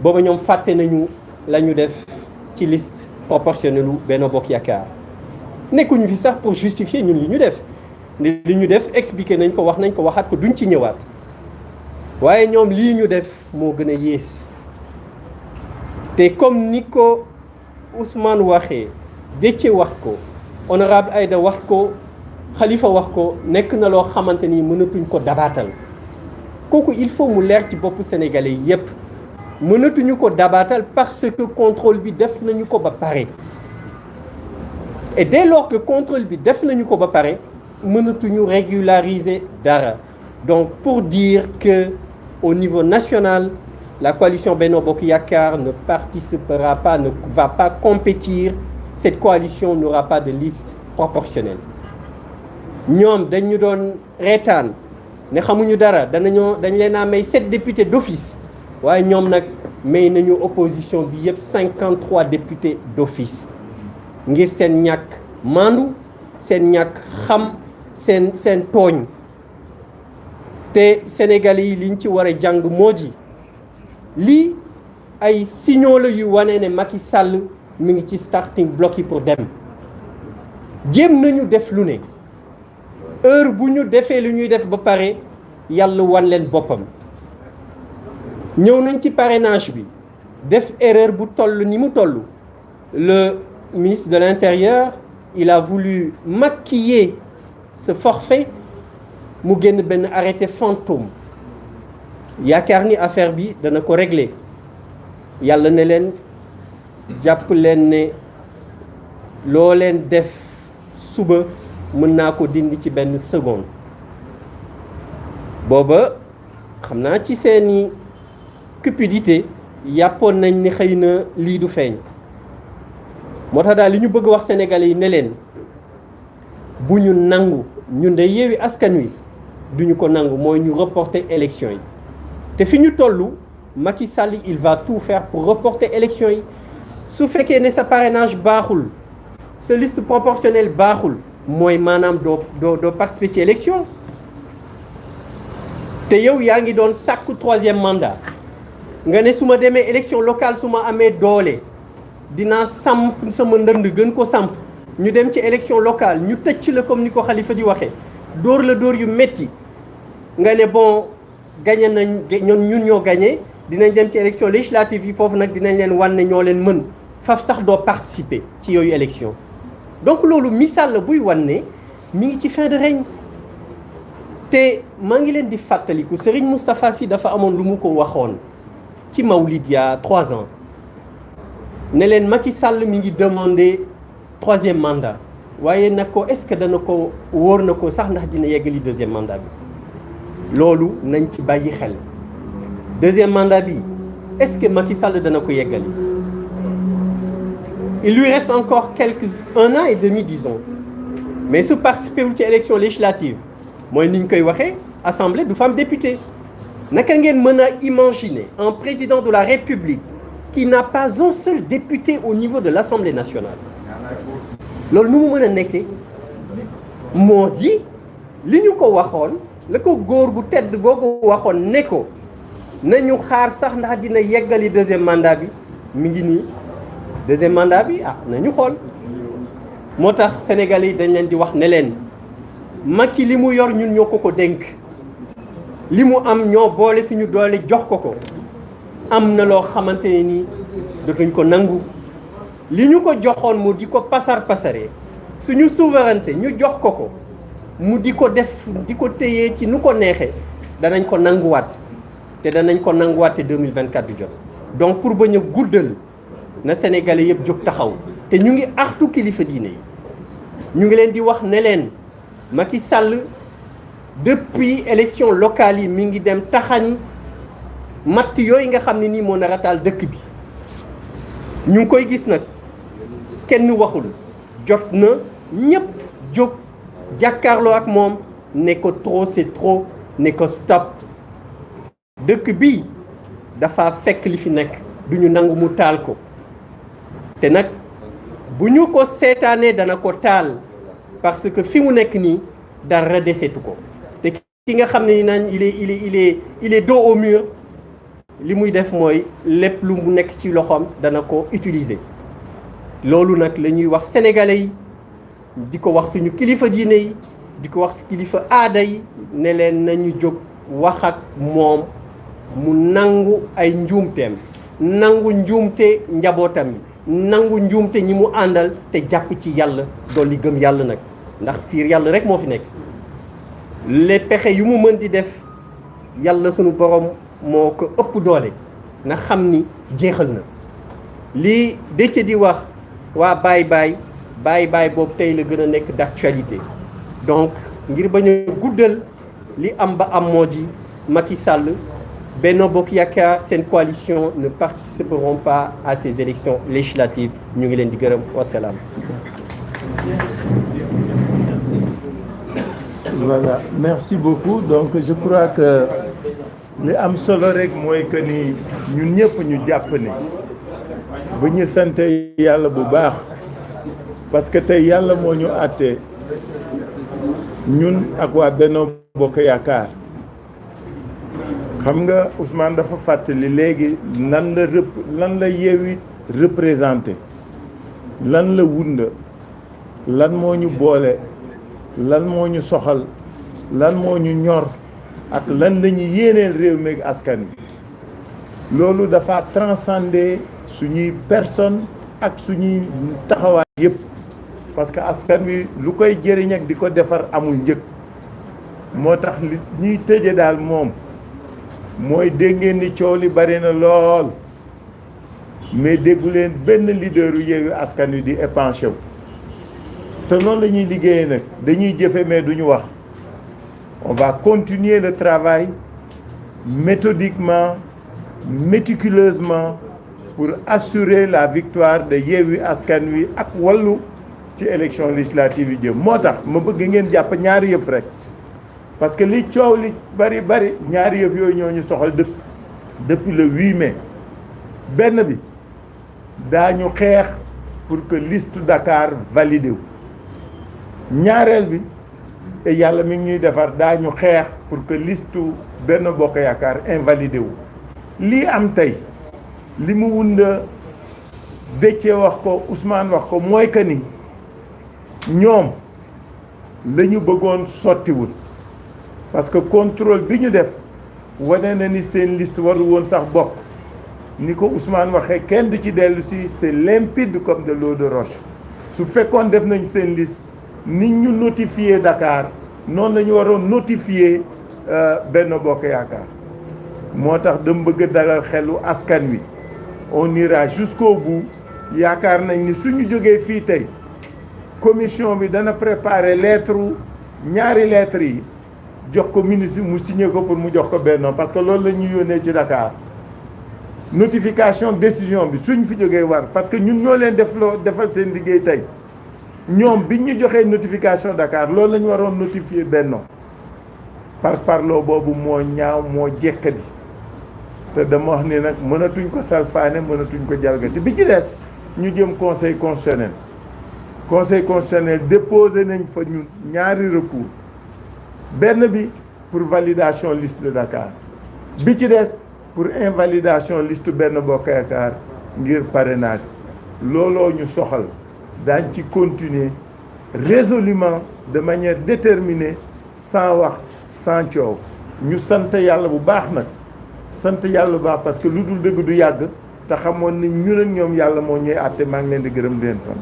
booba ñoom fàtte nañu la ñu def ci liste proportionnelle u Benno Bokk Yaakaar nekkuñu fi sax pour justifier ñun li ñu def expliquer nañ ko wax nañ ko waxaat ko duñ ci ñëwaat waaye ñoom lii ñu def moo gën a yées te comme ni ko Ousmane waxee Déthié wax ko honorable Aïda wax ko Khalifa wax ko nekk na loo xamante ni mënatuñ ko dabaatal kooku il faut mu leer ci boppu sénégalais yépp mënatuñu ko dabaatal parce que contrôle bi def nañu ko ba pare et dès lors que contrôle bi def nañu ko ba pare mënatuñu régulariser dara donc pour dire que au niveau national la coalition Benno Bokk Yaakaar ne participera pas, ne va pas compétir. Cette coalition n'aura pas de liste proportionnelle. ñoom dañu doon reetaan ne xamuñu dara dañ leen a may 7 députés d'office waaye ñoom nag may nañu opposition bi yëpp 53 députés d'office ngir seen ñàkk mandu seen ñàkk xam seen tooñ te Sénégalais yi liñ ci war a jàng moo di lii ay signaux la yu wane ne Macky Sall mi ngi ci starting block yi pour dem jéem nañu def lu ne heure bu ñu defee lu ñuy def ba pare yàlla wan leen boppam ñëw nañ ci parrainage bi def erreur bu toll ni mu toll le ministre de l'Intérieur il a voulu maquiller ce forfait mu génn benn arrêté fantôme yaakaar ni affaire bi dana ko régler yàlla ne leen jàpp leen ne loo leen def suba mën naa ko dindi ci benn seconde booba xam naa ci seeni cupidité yàppoon nañ ni xëy na lii du feeñ moo tax daal li ñu bëgg wax sénégalais yi ne leen bu ñu nangu ñun de Yewwi Askan Wi duñu ko nangu mooy ñu reporter élection yi te fi ñu toll Macky Sall il va tout faire pour reporter élection yi su fekkee ne sa parrainage baaxul sa liste proportionnelle baaxul mooy maanaam doo participer ci élection te yow yaa ngi doon sàkku 3e mandat nga ne su ma demee élection locale su ma amee doole dinaa samp sama ndënd gën ko samp ñu dem ci élection locale ñu tëcc la comme ni ko Khalifa di waxee dóor la dóor yu métti nga ne bon gagné nañ ñun ñoo gagné dinañ dem ci élection législative yi foofu nag dinañ leen wan ne ñoo leen mën faf sax doo participer ci yooyu élection donc loolu misaal la buy wan ne mi ngi ci fin de règne te maa ngi leen di fàttaliku Serigne Moustapha Sy dafa amoon lu mu ko waxoon ci Mawlid il y a 3 ans ne leen Macky Sall mi ngi demander 3e mandat waaye nag ko est-ce que dana ko wóor na ko sax ndax dina yeggali 2e mandat bi loolu nañ ci bàyyi xel 2e mandat bi est-ce que Macky Sall dana ko yeggali il lui reste encore 1 an et demi disons mais su participer wul ci élection législative mooy ni ñu koy waxee assemblée du fa am député naka ngeen mën a imaginer un président de la République qui n'a pas un seul député au niveau de l'Assemblée nationale loolu nu mu mën a nekkee moo di li ñu ko waxoon la ko góor gu tedd googu waxoon ne ko nañu xaar sax ndax dina yeggali 2e mandat bi mi ngi nii 2e mandat bi nañu xool moo tax Sénégalais yi dañ leen di wax ne leen Macky li mu yor ñun ñoo ko dénk li mu am ñoo boole suñu doole jox ko am na loo xamante ne nii dootuñ ko nangu li ñu ko joxoon mu di ko pasaree suñu souveraineté ñu jox ko mu di ko def di ko téyee ci nu ko neexee danañ ko nanguwaat te danañ ko nanguwaat te 2024 du jot donc pour bañ a guddal na Sénégalais yëpp jóg taxaw te ñu ngi artu kilifa diine yi ñu ngi leen di wax ne leen Macky Sall depuis élection locale yi mi ngi dem taxani matt yooyu nga xam ne nii moo nar a taal dëkk bi ñu ngi koy gis nag kenn waxul jot na ñëpp jóg jàkkaarloo ak moom ne ko trop c'est trop ne ko stop dëkk bi dafa fekk li fi nekk du ñu nangu mu taal ko te nag bu ñu ko seetaanee dana ko taal parce que fi mu nekk nii dara desetu ko te ki nga xam ne ni naan il est dos au mur li muy def mooy lépp lu mu nekk ci loxoom dana ko utiliser loolu nag la ñuy wax sénégalais yi di ko wax suñu kilifa diine yi di ko wax kilifa aada yi ne leen nañu jóg wax ak moom mu nangu ay njuumteem nangu njuumte njabootam yi nangu njuumte ñi mu àndal te jàpp ci yàlla dolli gëm yàlla nag ndax fiir yàlla rek moo fi nekk les pexe yu mu mën di def yàlla sunu borom moo ko ëpp doole na xam ni jeexal na lii Déthié di wax waa baay boobu tey la gën a nekk d'actualité donc ngir bañ a guddal li am ba am moo ji Macky Sall Benno Bokk Yaakaar seen coalition ne participeront pas à ces élections législatives ñu ngi leen di gërëm wasalaam. Voilà, merci beaucoup. Donc je crois que li am solo rek mooy que ni ñun ñëpp ñu jàpp ne bu ñu sant yàlla bu baax parce que tey yàlla moo ñu àtte ñun ak waa Benno Bokk Yaakaar xam nga Ousmane dafa fàttali léegi lan la Yewwi représenté lan la wunda lan moo ñu boole lan moo ñu soxal lan moo ñu ñor ak lan la ñu yéeneel réew mi ak askan wi loolu dafa transcender suñuy personne ak suñuy taxawaay yëpp parce que askan wi lu koy jëriñ ak di ko defar amul njëg moo tax li ñuy tëje daal moom mooy dégg ngeen ni coow li bari na lool mais déggu leen benn leader yu Yewwi Askan Wi di épanché wu te noonu la ñuy liggéeyee nag dañuy jëfe mais duñu wax on va continuer le travail méthodiquement méticuleusement pour assurer la victoire de Yewwi Askan Wi ak Wallu ci élection législative yi jëm moo tax ma bëgg ngeen jàpp ñaari yëf rek parce que li coow li bari ñaari yëf yooyu ñoo ñu soxal depuis le 8 mai benn bi daañu xeex pour que liste Dakar validé wu ñaareel bi te yàlla mi ngi ñuy defar daañu xeex pour que liste Benno Bokk Yaakaar invalidé wu lii am tey li mu wunda Déthié wax ko Ousmane wax ko mooy que ni ñoom la ñu bëggoon sottiwul parce que contrôle bi ñu def wane na ni seen liste waru woon sax bokk ni ko Ousmane waxee kenn du ci dellu si c'est limpide comme de l'eau de roche su fekkoon def nañ seen liste nit ñu notifié Dakar noonu la ñu waroon notifié Benno Bokk Yaakaar moo tax dama bëgg dalal xelu askan wi on ira jusqu'au bout yaakaar nañ ni suñu jógee fii tey commission bi dana préparer ñaari lettres yi jox ko ministre mu signé ko pour mu jox ko Benno parce que loolu la ñuy yónnee ci Dakar notification décision bi suñ fi jógee war parce que ñun ñoo leen defal seen liggéey tey ñoom biñ ñu joxee notification Dakar loolu la ñu waroon notifier Benno parloo boobu moo ñaaw moo jekkadi te dama wax ni nag mënatuñ ko salfaane mënatuñ ko jalgati bi ci des ñu jëm conseil constitutionnel déposé nañ fa ñun ñaari recours benn bi pour validation liste de Dakar bi ci des pour invalidation liste Benno Bokk Yaakaar ngir parrainage looloo ñu soxal daañ ci continuer résolument de manière déterminée sans wax sans coow ñu sant yàlla bu baax nag sant yàlla bu baax parce que lu dul dëgg du yàgg te xamoon ni ñun ak ñoom yàlla moo ñuy àtte maa ngi leen di gërëm di leen sant.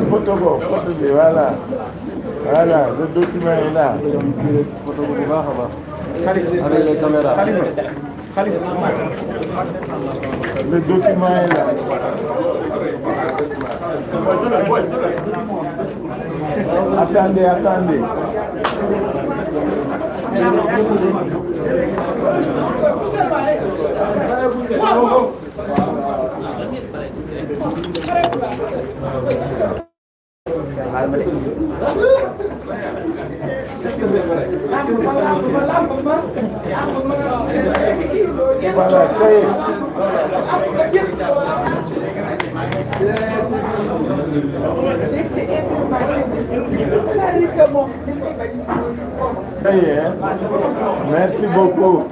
Photo boobu photo bi voilà le document est là. Photo bu baax a baax. Avec les caméras. Le document est là. Attendez. Voilà, ça y est. Ça y est. Merci beaucoup.